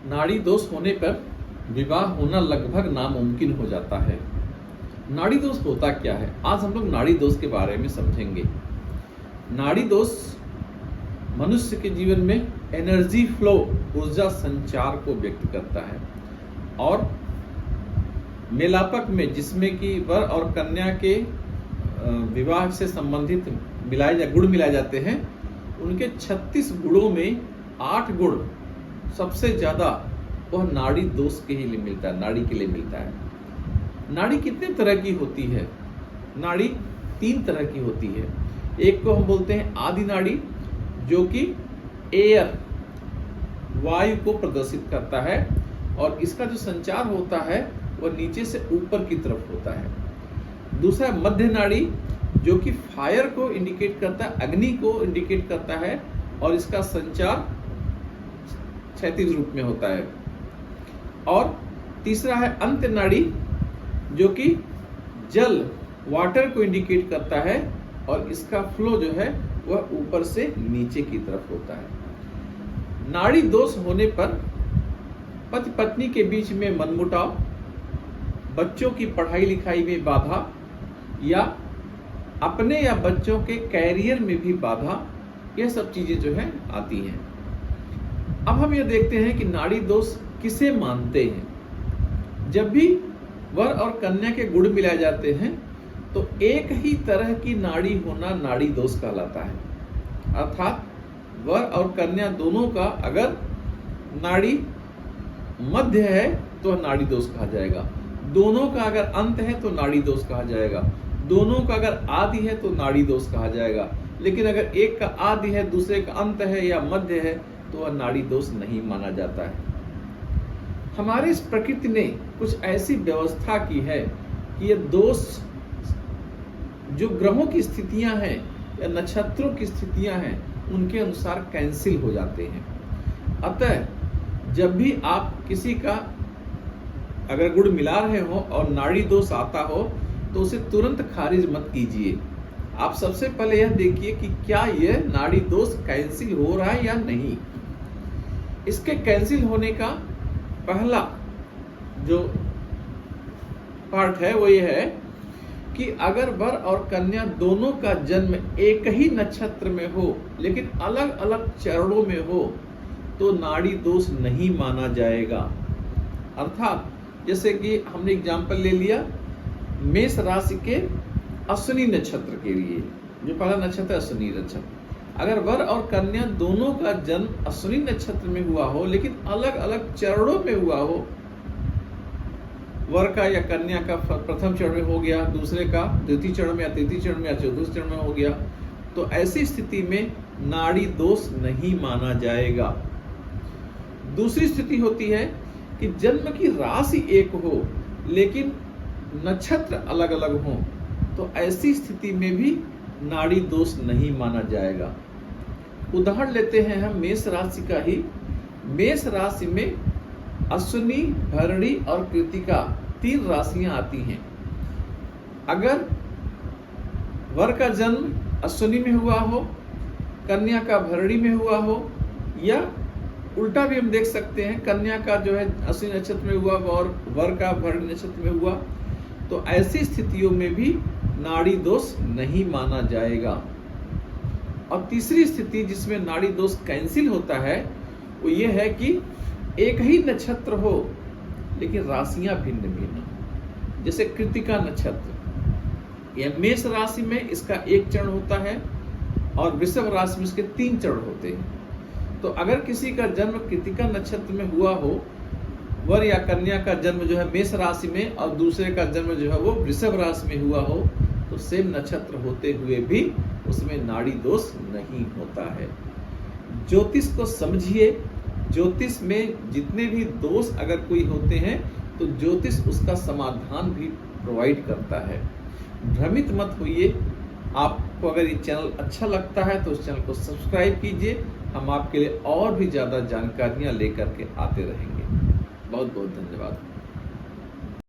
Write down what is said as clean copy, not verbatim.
नाड़ी दोष होने पर विवाह होना लगभग नामुमकिन हो जाता है। नाड़ी दोष होता क्या है, आज हम लोग नाड़ी दोष के बारे में समझेंगे। नाड़ी दोष मनुष्य के जीवन में एनर्जी फ्लो, ऊर्जा संचार को व्यक्त करता है और मेलापक में, जिसमें कि वर और कन्या के विवाह से संबंधित गुण मिलाए जाते हैं, उनके 36 गुणों में 8 गुण सबसे ज्यादा वह नाड़ी दोष के लिए मिलता है, नाड़ी के लिए मिलता है। नाड़ी कितने तरह की होती है? नाड़ी 3 तरह की होती है। एक को हम बोलते हैं आदि नाड़ी, जो कि एयर, वायु को प्रदर्शित करता है और इसका जो संचार होता है वह नीचे से ऊपर की तरफ होता है। दूसरा मध्य नाड़ी, जो कि फायर को इंडिकेट करता है, अग्नि को इंडिकेट करता है और इसका संचार क्षैतिज रूप में होता है। और तीसरा है अंत्य नाड़ी, जो कि जल, वाटर को इंडिकेट करता है और इसका फ्लो जो है वह ऊपर से नीचे की तरफ होता है। नाड़ी दोष होने पर पति पत्नी के बीच में मनमुटाव, बच्चों की पढ़ाई लिखाई में बाधा या अपने या बच्चों के कैरियर में भी बाधा, यह सब चीजें जो है आती हैं। अब हम यह देखते हैं कि नाड़ी दोष किसे मानते हैं। जब भी वर और कन्या के गुण मिलाए जाते हैं तो एक ही तरह की नाड़ी होना नाड़ी दोष कहलाता है। अर्थात वर और कन्या दोनों का अगर नाड़ी मध्य है तो नाड़ी दोष कहा जाएगा, दोनों का अगर अंत है तो नाड़ी दोष कहा जाएगा, दोनों का अगर आदि है तो नाड़ी दोष कहा जाएगा। लेकिन अगर एक का आदि है, दूसरे का अंत है या मध्य है तो वह नाड़ी दोष नहीं माना जाता है। हमारी इस प्रकृति ने कुछ ऐसी व्यवस्था की है कि ये दोष जो ग्रहों की स्थितियां हैं या नक्षत्रों की स्थितियां हैं उनके अनुसार कैंसिल हो जाते हैं। अतः जब भी आप किसी का अगर गुण मिला रहे हो और नाड़ी दोष आता हो तो उसे तुरंत खारिज मत कीजिए। आप सबसे पहले यह देखिए कि क्या यह नाड़ी दोष कैंसिल हो रहा है या नहीं। इसके कैंसिल होने का पहला जो पार्ट है वो ये है कि अगर वर और कन्या दोनों का जन्म एक ही नक्षत्र में हो लेकिन अलग अलग चरणों में हो तो नाड़ी दोष नहीं माना जाएगा। अर्थात जैसे कि हमने एग्जाम्पल ले लिया मेष राशि के अश्विनी नक्षत्र के लिए, जो पहला नक्षत्र है अश्विनी नक्षत्र। अगर वर और कन्या दोनों का जन्म अश्विनी नक्षत्र में हुआ हो लेकिन अलग अलग चरणों में हुआ हो, वर का या कन्या का प्रथम चरण में हो गया, दूसरे का द्वितीय चरण में या तृतीय चरण में या चतुर्थ चरण में हो गया, तो ऐसी स्थिति में नाड़ी दोष नहीं माना जाएगा। दूसरी स्थिति होती है कि जन्म की राशि एक हो लेकिन नक्षत्र अलग अलग हो, तो ऐसी स्थिति में भी नाड़ी दोष नहीं माना जाएगा। उदाहरण लेते हैं हम मेष राशि का ही। मेष राशि में अश्विनी, भरणी और कृतिका 3 राशियां आती हैं। अगर वर का जन्म अश्विनी में हुआ हो, कन्या का भरणी में हुआ हो, या उल्टा भी हम देख सकते हैं, कन्या का जो है अश्विनी नक्षत्र में हुआ और वर का भरणी नक्षत्र में हुआ, तो ऐसी स्थितियों में भी नाड़ी दोष नहीं माना जाएगा। और तीसरी स्थिति जिसमें नाड़ी दोष कैंसिल होता है वो ये है कि एक ही नक्षत्र हो लेकिन राशियां भिन्न भिन्न हो। जैसे कृतिका नक्षत्र, यह मेष राशि में इसका 1 चरण होता है और वृषभ राशि में इसके 3 चरण होते हैं। तो अगर किसी का जन्म कृतिका नक्षत्र में हुआ हो, वर या कन्या का जन्म जो है मेष राशि में और दूसरे का जन्म जो है वो वृषभ राशि में हुआ हो, तो सेम नक्षत्र होते हुए भी उसमें नाड़ी दोष नहीं होता है। ज्योतिष को समझिए। ज्योतिष में जितने भी दोष अगर कोई होते हैं तो ज्योतिष उसका समाधान भी प्रोवाइड करता है। भ्रमित मत होइए। आपको अगर ये चैनल अच्छा लगता है तो उस चैनल को सब्सक्राइब कीजिए। हम आपके लिए और भी ज़्यादा जानकारियाँ लेकर के आते रहेंगे। बहुत बहुत धन्यवाद।